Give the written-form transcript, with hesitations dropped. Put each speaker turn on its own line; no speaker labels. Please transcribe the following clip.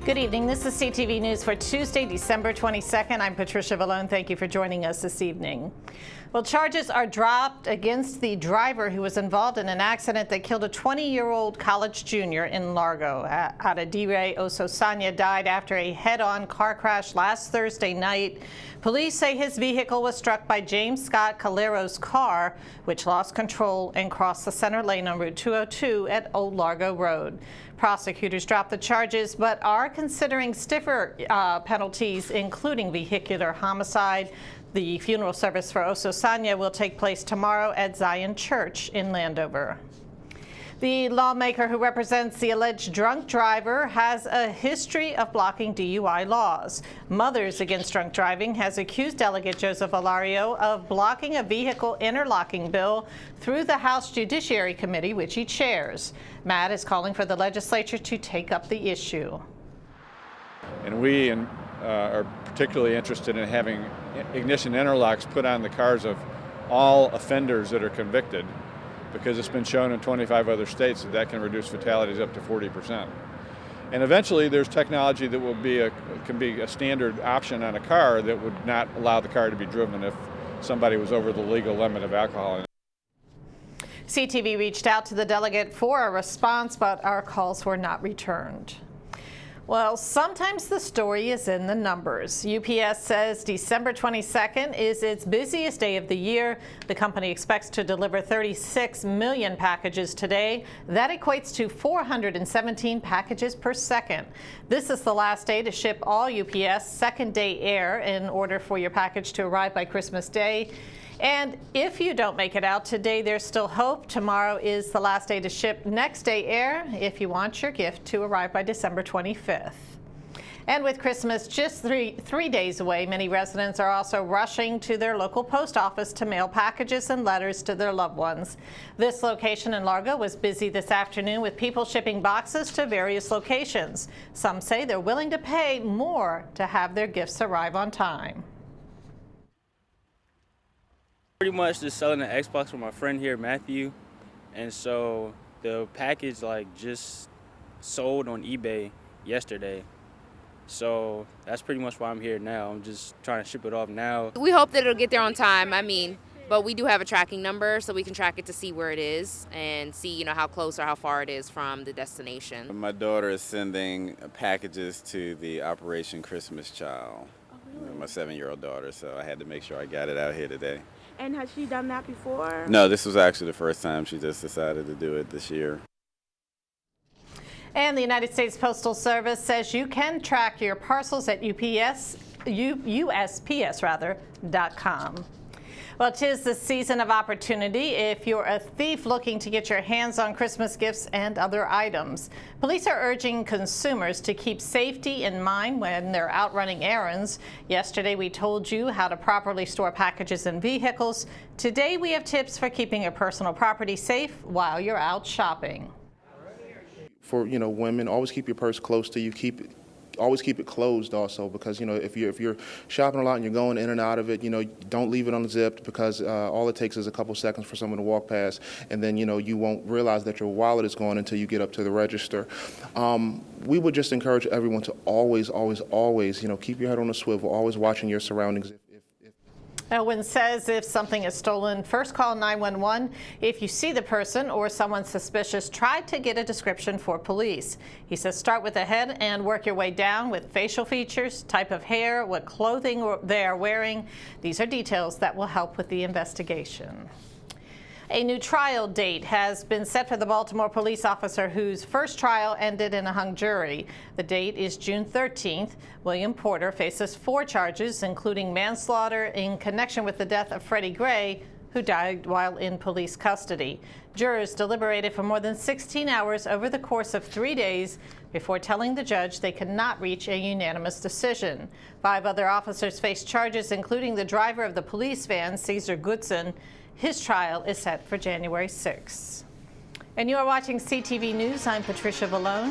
Good evening. This is CTV News for Tuesday, December 22nd. I'm Patricia Vallone. Thank you for joining us this evening. Well, charges are dropped against the driver who was involved in an accident that killed a 20-year-old college junior in Largo. Adedire Ososanya died after a head-on car crash last Thursday night. Police say his vehicle was struck by James Scott Calero's car, which lost control and crossed the center lane on Route 202 at Old Largo Road. Prosecutors dropped the charges but are considering stiffer penalties, including vehicular homicide. The funeral service for Ososanya will take place tomorrow at Zion Church in Landover. The lawmaker who represents the alleged drunk driver has a history of blocking DUI laws. Mothers Against Drunk Driving has accused Delegate Joseph Alario of blocking a vehicle interlocking bill through the House Judiciary Committee, which he chairs. Matt is calling for the legislature to take up the issue.
And we are particularly interested in having ignition interlocks put on the cars of all offenders that are convicted, because it's been shown in 25 other states that can reduce fatalities up to 40%. And eventually there's technology that can be a standard option on a car that would not allow the car to be driven if somebody was over the legal limit of alcohol.
CTV reached out to the delegate for a response, but our calls were not returned. Well, sometimes the story is in the numbers. UPS says December 22nd is its busiest day of the year. The company expects to deliver 36 million packages today. That equates to 417 packages per second. This is the last day to ship all UPS second-day air in order for your package to arrive by Christmas Day. And if you don't make it out today, there's still hope. Tomorrow is the last day to ship next day air if you want your gift to arrive by December 25th. And with Christmas just three days away, many residents are also rushing to their local post office to mail packages and letters to their loved ones. This location in Largo was busy this afternoon with people shipping boxes to various locations. Some say they're willing to pay more to have their gifts arrive on time.
Pretty much just selling an Xbox for my friend here, Matthew, and so the package just sold on eBay yesterday. So that's pretty much why I'm here now. I'm just trying to ship it off now.
We hope that it'll get there on time. But we do have a tracking number, so we can track it to see where it is and see, how close or how far it is from the destination.
My daughter is sending packages to the Operation Christmas Child. My 7-year-old daughter, so I had to make sure I got it out here today.
And has she done that before?
No, this was actually the first time. She just decided to do it this year.
And the United States Postal Service says you can track your parcels at USPS.com. Well, 'tis the season of opportunity if you're a thief looking to get your hands on Christmas gifts and other items. Police are urging consumers to keep safety in mind when they're out running errands. Yesterday, we told you how to properly store packages in vehicles. Today, we have tips for keeping your personal property safe while you're out shopping.
For women, always keep your purse close to you. Always keep it closed also, because if you're shopping a lot and you're going in and out of it, don't leave it unzipped, because all it takes is a couple seconds for someone to walk past, and then you won't realize that your wallet is gone until you get up to the register. We would just encourage everyone to always keep your head on a swivel, always watching your surroundings.
Elwin says if something is stolen, first call 911. If you see the person or someone suspicious, try to get a description for police. He says start with the head and work your way down with facial features, type of hair, what clothing they are wearing. These are details that will help with the investigation. A new trial date has been set for the Baltimore police officer whose first trial ended in a hung jury. The date is June 13th. William Porter faces 4 charges, including manslaughter in connection with the death of Freddie Gray, who died while in police custody. Jurors deliberated for more than 16 hours over the course of 3 days before telling the judge they could not reach a unanimous decision. 5 other officers face charges, including the driver of the police van, Caesar Goodson. His trial is set for January 6th. And you are watching CTV News. I'm Patricia Vallone.